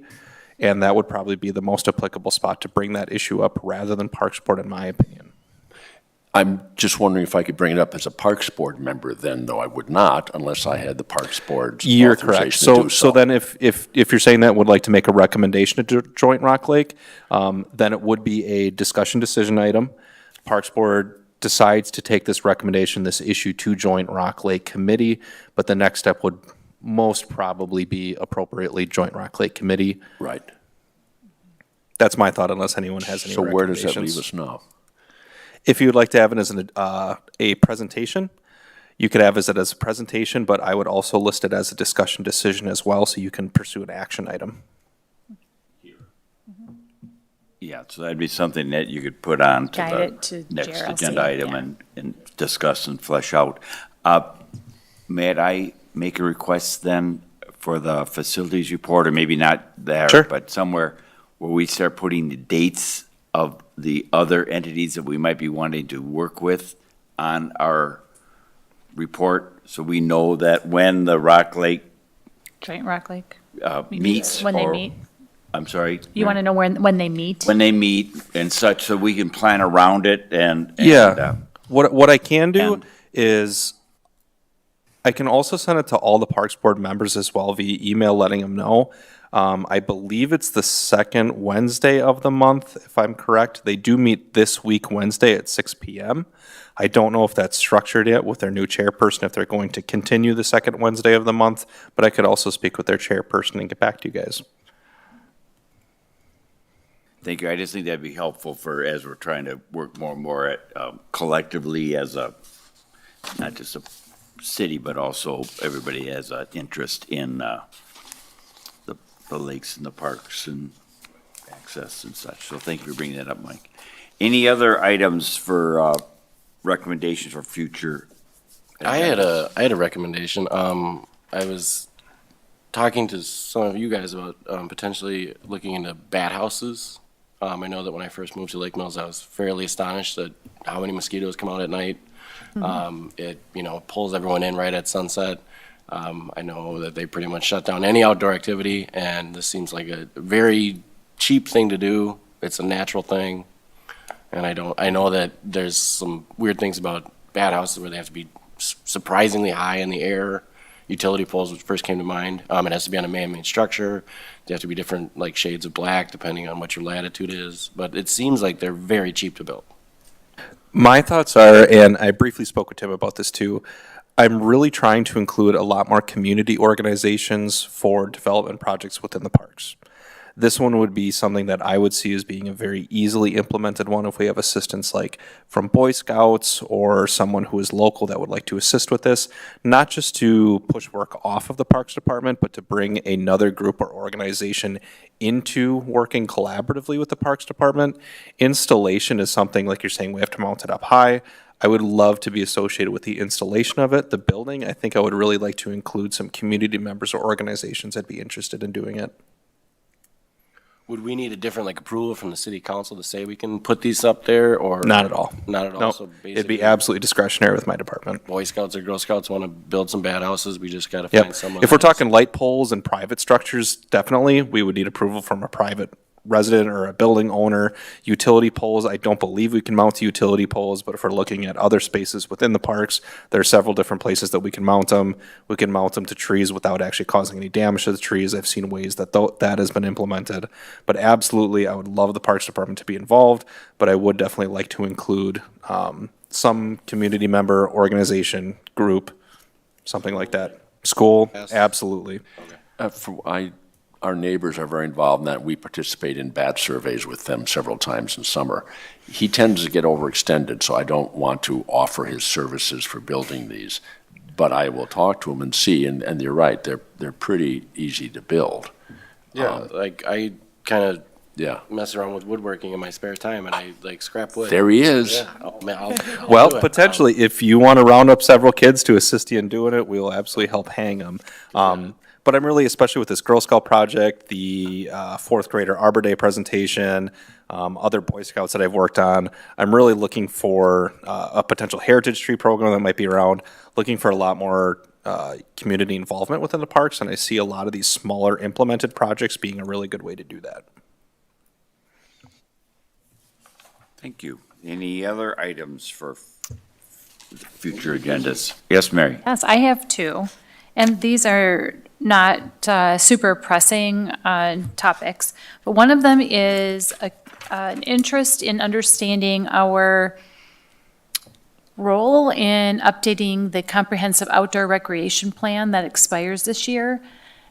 And that would probably be the most applicable spot to bring that issue up, rather than Parks Board, in my opinion. I'm just wondering if I could bring it up as a Parks Board member then, though I would not unless I had the Parks Board's You're correct. authorization to do So then if you're saying that would like to make a recommendation to Joint Rock Lake, then it would be a discussion decision item. Parks Board decides to take this recommendation, this issue, to Joint Rock Lake Committee, but the next step would most probably be appropriately Joint Rock Lake Committee. Right. That's my thought, unless anyone has any So where does recommendations. that leave us now? If you would like to have it as a presentation, you could have it as a presentation, but I would also list it as a discussion decision as well, so you can pursue an action item. Yeah, so that'd be something that you could put on to Guide it to the next JRLC, agenda item yeah. and discuss and flesh out. May I make a request then for the facilities report, or maybe not there, Sure. but somewhere where we start putting the dates of the other entities that we might be wanting to work with on our report, so we know that when the Rock Lake Joint Rock Lake? meets. When they or- meet? I'm sorry? You want to know when they meet? When they meet and such, so we can plan around it and. Yeah. What I can do and- is I can also send it to all the Parks Board members as well via email, letting them know. I believe it's the second Wednesday of the month, if I'm correct. They do meet this week, Wednesday at 6 p.m. I don't know if that's structured yet with their new chairperson, if they're going to continue the second Wednesday of the month, but I could also speak with their chairperson and get back to you guys. Thank you. I just think that'd be helpful for, as we're trying to work more and more at, collectively as a, not just a city, but also everybody has an interest in, the lakes and the parks and access and such. So thank you for bringing that up, Mike. Any other items for, recommendations for future? I had a recommendation. I was talking to some of you guys about potentially looking into bat houses. I know that when I first moved to Lake Mills, I was fairly astonished at how many mosquitoes come out at night. It, pulls everyone in right at sunset. I know that they pretty much shut down any outdoor activity, and this seems like a very cheap thing to do. It's a natural thing. And I know that there's some weird things about bat houses where they have to be surprisingly high in the air. Utility poles, which first came to mind. It has to be on a man-made structure. They have to be different, like shades of black, depending on what your latitude is. But it seems like they're very cheap to build. My thoughts are, and I briefly spoke with Tim about this too, I'm really trying to include a lot more community organizations for development projects within the parks. This one would be something that I would see as being a very easily implemented one if we have assistance like from Boy Scouts or someone who is local that would like to assist with this, not just to push work off of the Parks Department, but to bring another group or organization into working collaboratively with the Parks Department. Installation is something, like you're saying, we have to mount it up high. I would love to be associated with the installation of it. The building, I think I would really like to include some community members or organizations that'd be interested in doing it. Would we need a different approval from the city council to say we can put these up there, or? Not at all. Not at all? Nope. So It'd be basically, absolutely discretionary with my department. Boy Scouts or Girl Scouts want to build some bad houses, we just got to Yep. find someone. If we're that's- talking light poles and private structures, definitely, we would need approval from a private resident or a building owner. Utility poles, I don't believe we can mount to utility poles, but if we're looking at other spaces within the parks, there are several different places that we can mount them. We can mount them to trees without actually causing any damage to the trees. I've seen ways that that has been implemented. But absolutely, I would love the Parks Department to be involved, but I would definitely like to include some community member, organization, group, something like that. School, absolutely. Our neighbors are very involved in that. We participate in bat surveys with them several times in summer. He tends to get overextended, so I don't want to offer his services for building these. But I will talk to him and see, and you're right, they're pretty easy to build. Yeah, I kind of Yeah. mess around with woodworking in my spare time, and I scrap wood. There he is. Yeah, I'll Well, do it. potentially, if you want to round up several kids to assist you in doing it, we'll absolutely help hang them. But I'm really, especially with this Girl Scout project, the fourth grader Arbor Day presentation, other Boy Scouts that I've worked on, I'm really looking for a potential heritage tree program that might be around, looking for a lot more community involvement within the parks, and I see a lot of these smaller implemented projects being a really good way to do that. Thank you. Any other items for future agendas? Yes, Mary? Yes, I have two, and these are not super pressing topics, but one of them is an interest in understanding our role in updating the comprehensive outdoor recreation plan that expires this year.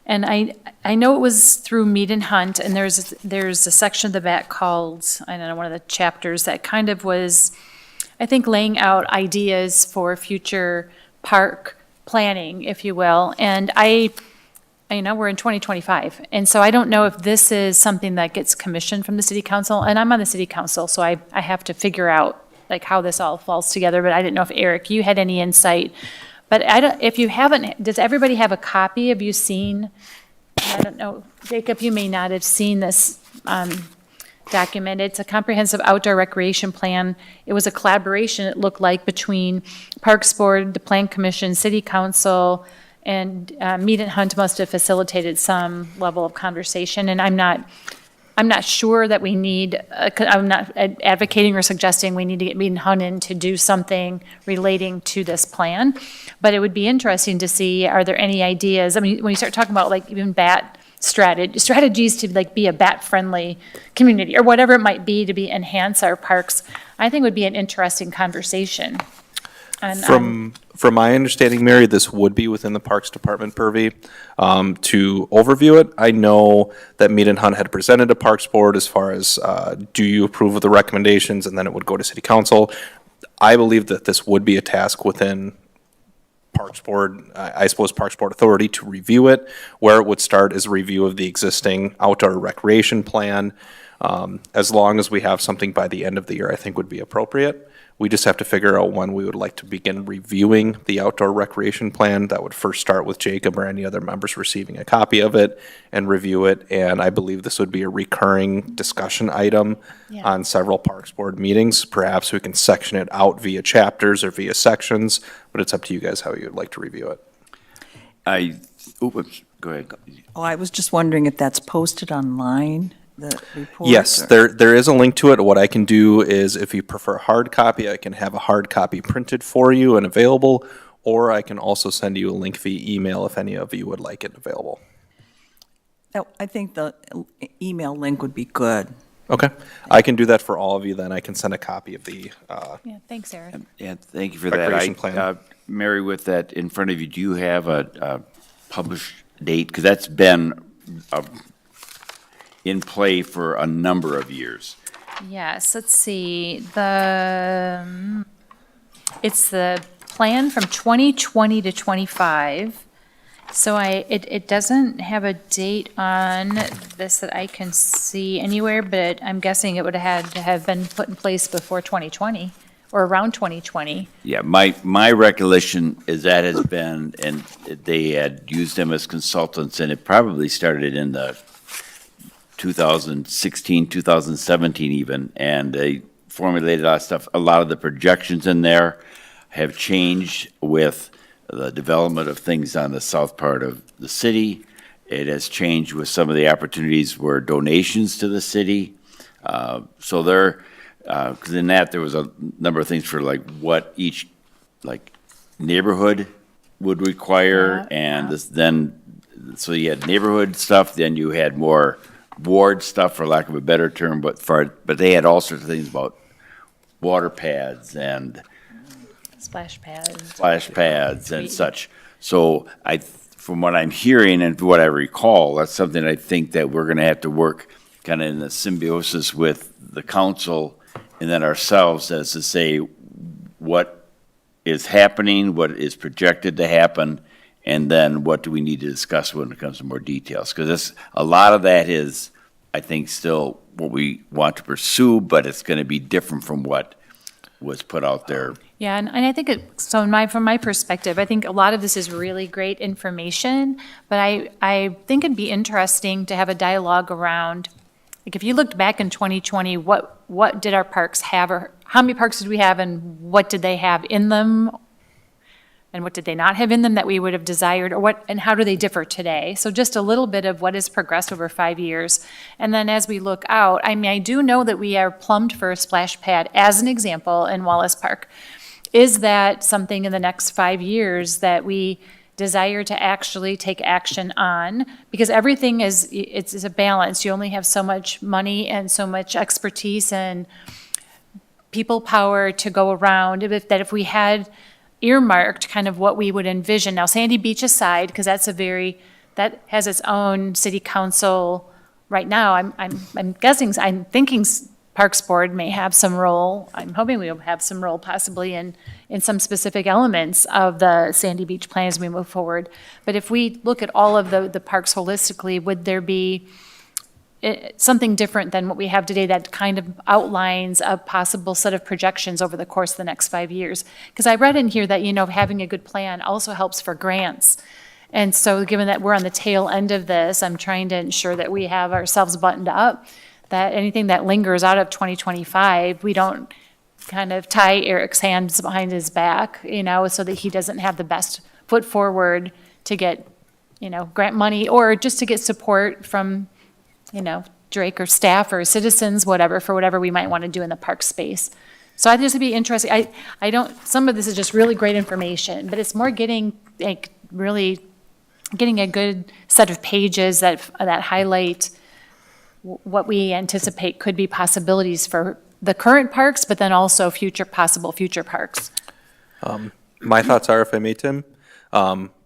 And I know it was through Mead and Hunt, and there's a section of the back called, I don't know, one of the chapters that kind of was, I think, laying out ideas for future park planning, if you will. And we're in 2025, and so I don't know if this is something that gets commissioned from the city council, and I'm on the city council, so I have to figure out how this all falls together, but I didn't know if, Eric, you had any insight. But if you haven't, does everybody have a copy? Have you seen, I don't know, Jacob, you may not have seen this document. It's a comprehensive outdoor recreation plan. It was a collaboration, it looked like, between Parks Board, the Plan Commission, City Council, and Mead and Hunt must have facilitated some level of conversation. And I'm not sure that we need, I'm not advocating or suggesting we need to get Mead and Hunt in to do something relating to this plan, but it would be interesting to see, are there any ideas? I mean, when you start talking about even bat strategies to be a bat-friendly community, or whatever it might be to enhance our parks, I think would be an interesting conversation. From my understanding, Mary, this would be within the Parks Department purview. To overview it, I know that Mead and Hunt had presented to Parks Board as far as, do you approve of the recommendations, and then it would go to City Council. I believe that this would be a task within Parks Board, I suppose Parks Board Authority to review it. Where it would start is a review of the existing outdoor recreation plan. As long as we have something by the end of the year, I think would be appropriate. We just have to figure out when we would like to begin reviewing the outdoor recreation plan. That would first start with Jacob or any other members receiving a copy of it and review it. And I believe this would be a recurring discussion item Yeah. on several Parks Board meetings. Perhaps we can section it out via chapters or via sections, but it's up to you guys how you would like to review it. Oops, go ahead. Oh, I was just wondering if that's posted online, the report? Yes, or- there is a link to it. What I can do is, if you prefer hard copy, I can have a hard copy printed for you and available, or I can also send you a link via email if any of you would like it available. Oh, I think the email link would be good. Okay, I can do that for all of you, then I can send a copy of the, Yeah, thanks, Eric. Yeah, thank you for that. Recreation plan. Mary, with that in front of you, do you have a published date? Because that's been in play for a number of years. Yes, let's see, it's the plan from 2020 to 25. So it doesn't have a date on this that I can see anywhere, but I'm guessing it would have had to have been put in place before 2020 or around 2020. Yeah, my recollection is that has been, and they had used them as consultants, and it probably started in the 2016, 2017 even, and they formulated a lot of stuff. A lot of the projections in there have changed with the development of things on the south part of the city. It has changed with some of the opportunities where donations to the city. So there, because in that, there was a number of things for like what each like neighborhood would require. Yeah, And this, then, so you had neighborhood stuff, then you had more ward stuff, for lack of a better term, but they had all sorts of things about water pads and Splash pads. splash pads and such. So from what I'm hearing and what I recall, that's something I think that we're gonna have to work kind of in the symbiosis with the council and then ourselves, as to say what is happening, what is projected to happen, and then what do we need to discuss when it comes to more details? Because a lot of that is, I think, still what we want to pursue, but it's gonna be different from what was put out there. Yeah, and I think from my perspective, I think a lot of this is really great information, but I think it'd be interesting to have a dialogue around, like, if you looked back in 2020, what did our parks have, or how many parks did we have, and what did they have in them? And what did they not have in them that we would have desired, or what, and how do they differ today? So just a little bit of what has progressed over 5 years. And then as we look out, I mean, I do know that we are plumbed for a splash pad, as an example, in Wallace Park. Is that something in the next 5 years that we desire to actually take action on? Because everything it's a balance. You only have so much money and so much expertise and people power to go around. If we had earmarked kind of what we would envision. Now, Sandy Beach aside, because that has its own city council right now. I'm guessing, I'm thinking Parks Board may have some role. I'm hoping we will have some role possibly in some specific elements of the Sandy Beach plan as we move forward. But if we look at all of the parks holistically, would there be something different than what we have today that kind of outlines a possible set of projections over the course of the next 5 years? Because I read in here that, having a good plan also helps for grants. And so given that we're on the tail end of this, I'm trying to ensure that we have ourselves buttoned up, that anything that lingers out of 2025, we don't kind of tie Eric's hands behind his back, so that he doesn't have the best foot forward to get, grant money, or just to get support from Drake or staff or citizens, whatever, for whatever we might want to do in the park space. So I think this would be interesting. I don't, some of this is just really great information, but it's more getting, really getting a good set of pages that highlight what we anticipate could be possibilities for the current parks, but then also possible future parks. My thoughts are, if I may, Tim,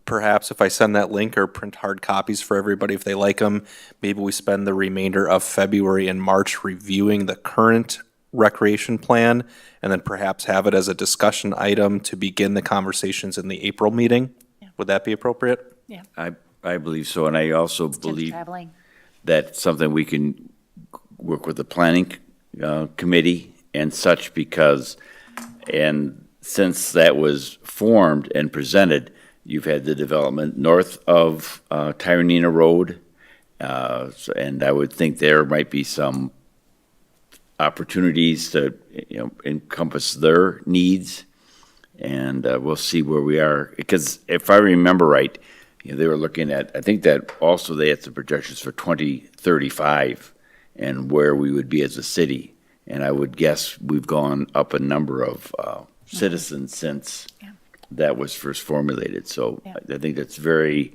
perhaps if I send that link or print hard copies for everybody, if they like them, maybe we spend the remainder of February and March reviewing the current recreation plan, and then perhaps have it as a discussion item to begin the conversations in the April meeting. Would that be appropriate? I believe so, and I also Kids believe traveling. that's something we can work with the planning committee and such, because, and since that was formed and presented, you've had the development north of Tyranina Road, and I would think there might be some opportunities to, encompass their needs, and we'll see where we are. Because if I remember right, they were looking at, I think that also they had some projections for 2035 and where we would be as a city. And I would guess we've gone up a number of citizens since that was first formulated. So I think that's very,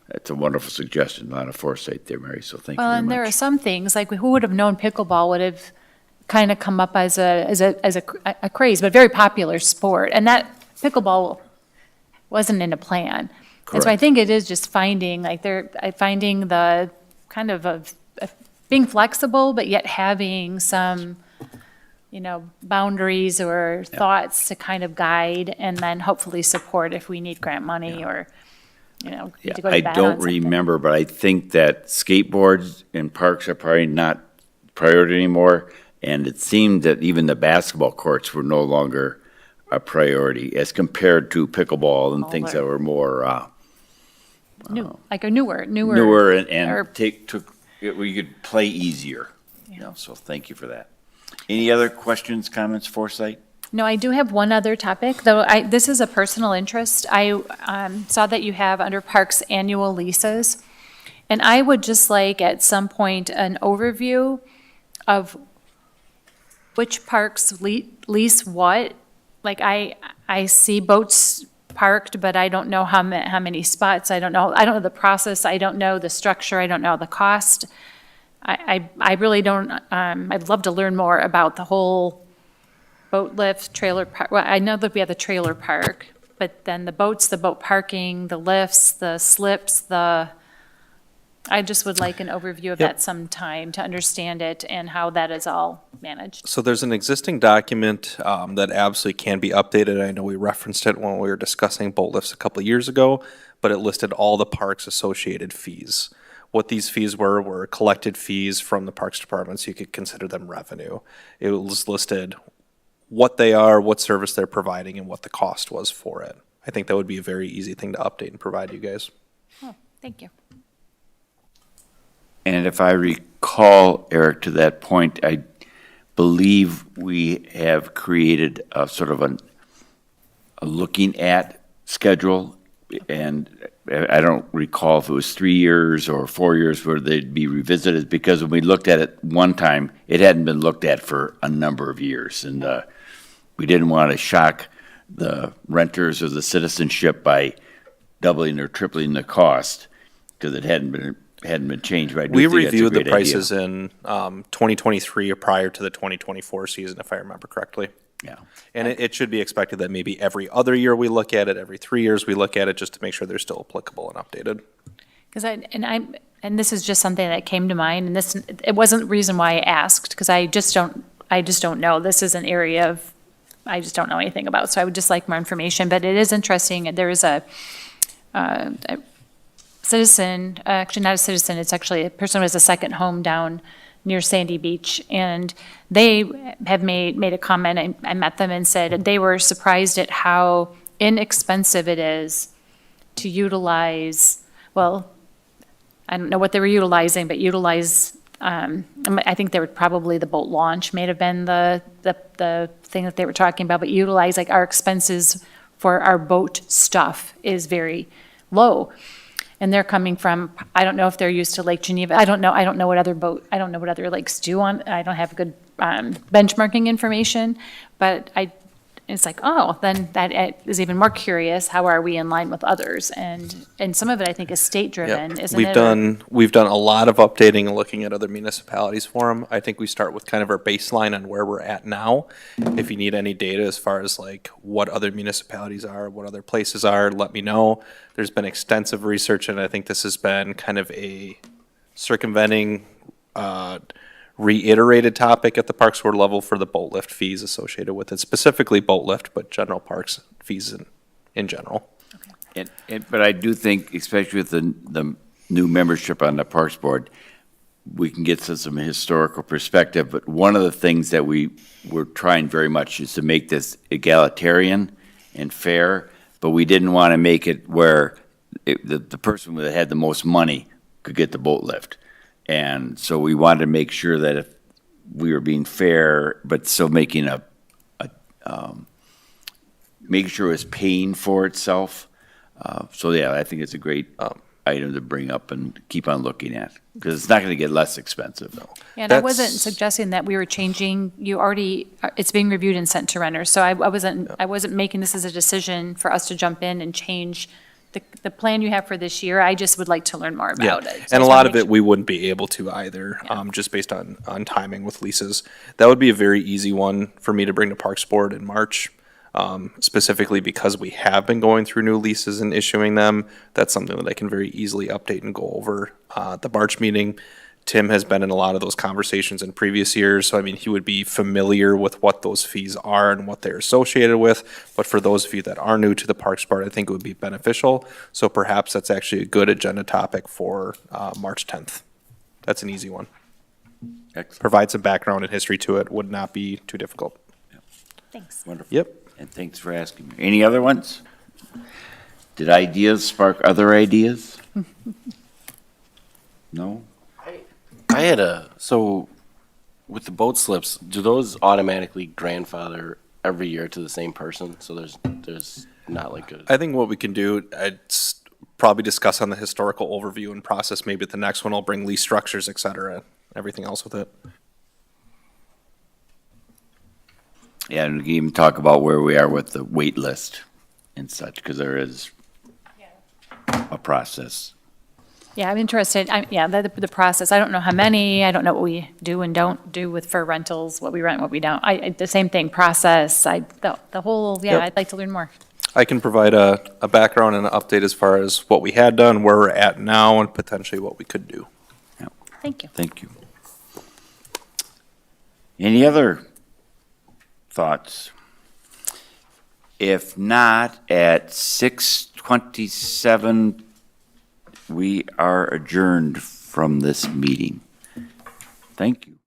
that's a wonderful suggestion, a lot of foresight there, Mary, so thank you Well, very and there are much. some things, like who would have known pickleball would have kind of come up as a craze, but very popular sport. And that pickleball wasn't in a plan. And so I Correct. think it is just finding, finding the kind of being flexible, but yet having some, boundaries or thoughts to kind of guide and then hopefully support if we need grant money or, need to go to I bat on don't something. remember, but I think that skateboards and parks are probably not priority anymore. And it seemed that even the basketball courts were no longer a priority as compared to pickleball and things that were more Like a newer. newer or- and where you could play easier. So thank you for that. Any other questions, comments, foresight? No, I do have one other topic, though this is a personal interest. I saw that you have under parks annual leases, and I would just like at some point an overview of which parks lease what. Like I see boats parked, but I don't know how many spots. I don't know the process. I don't know the structure. I don't know the cost. I really don't, I'd love to learn more about the whole boat lift, trailer park. Well, I know that we have the trailer park, but then the boats, the boat parking, the lifts, the slips, I just would like an overview of that sometime to understand it and how that is all managed. So there's an existing document that absolutely can be updated. I know we referenced it when we were discussing boat lifts a couple of years ago, but it listed all the parks associated fees. What these fees were collected fees from the Parks Department, so you could consider them revenue. It was listed what they are, what service they're providing, and what the cost was for it. I think that would be a very easy thing to update and provide you guys. Oh, thank you. And if I recall, Eric, to that point, I believe we have created a sort of a looking at schedule, and I don't recall if it was 3 years or 4 years where they'd be revisited, because when we looked at it one time, it hadn't been looked at for a number of years, and we didn't want to shock the renters or the citizenship by doubling or tripling the cost, because it hadn't been changed. But I do We think that's a reviewed the great idea. prices in 2023 or prior to the 2024 season, if I remember correctly. Yeah. And it should be expected that maybe every other year we look at it, every 3 years we look at it, just to make sure they're still applicable and updated. Because and this is just something that came to mind, and it wasn't the reason why I asked, because I just don't know. This is an area I just don't know anything about, so I would just like more information. But it is interesting. There is a citizen, actually not a citizen, it's actually a person who has a second home down near Sandy Beach, and they have made a comment. I met them and said they were surprised at how inexpensive it is to utilize, well, I don't know what they were utilizing, but I think they were probably the boat launch may have been the thing that they were talking about, but utilize, like, our expenses for our boat stuff is very low. And they're coming from, I don't know if they're used to Lake Geneva. I don't know what other lakes do I don't have good benchmarking information, but it's like, oh, then that is even more curious. How are we in line with others? And some of it, I think, is state-driven, isn't it? We've done a lot of updating and looking at other municipalities for them. I think we start with kind of our baseline on where we're at now. If you need any data as far as like what other municipalities are, what other places are, let me know. There's been extensive research, and I think this has been kind of a circumventing, reiterated topic at the Parks Board level for the boat lift fees associated with it, specifically boat lift, but general parks fees in general. But I do think, especially with the new membership on the Parks Board, we can get to some historical perspective. But one of the things that we're trying very much is to make this egalitarian and fair, but we didn't want to make it where the person that had the most money could get the boat lift. And so we wanted to make sure that if we were being fair, but still making making sure it was paying for itself. So yeah, I think it's a great item to bring up and keep on looking at, because it's not going to get less expensive. Yeah, and I wasn't That's- suggesting that we were changing, it's being reviewed and sent to renters, so I wasn't making this as a decision for us to jump in and change the plan you have for this year. I just would like to learn more Yeah, about it. So I and a just wanna lot of make it sure- we wouldn't be able to either, just based on timing with leases. That would be a very easy one for me to bring to Parks Board in March, specifically because we have been going through new leases and issuing them. That's something that I can very easily update and go over at the March meeting. Tim has been in a lot of those conversations in previous years, so I mean, he would be familiar with what those fees are and what they're associated with. But for those of you that are new to the Parks Board, I think it would be beneficial. So perhaps that's actually a good agenda topic for March 10th. That's an easy one. Excellent. Provide some background and history to it, would not be too difficult. Thanks. Wonderful. Yep. And thanks for asking me. Any other ones? Did ideas spark other ideas? No? So with the boat slips, do those automatically grandfather every year to the same person? So there's not like a, I think what we can do, probably discuss on the historical overview and process. Maybe at the next one, I'll bring lease structures, et cetera, everything else with it. Yeah, and we can even talk about where we are with the wait list and such, because there is a process. Yeah, I'm interested, the process, I don't know how many, I don't know what we do and don't do for rentals, what we rent, what we don't. The same thing, process, the whole, Yep. I'd like to learn more. I can provide a background and an update as far as what we had done, where we're at now, and potentially what we could do. Thank you. Thank you. Any other thoughts? If not, at 6:27, we are adjourned from this meeting. Thank you.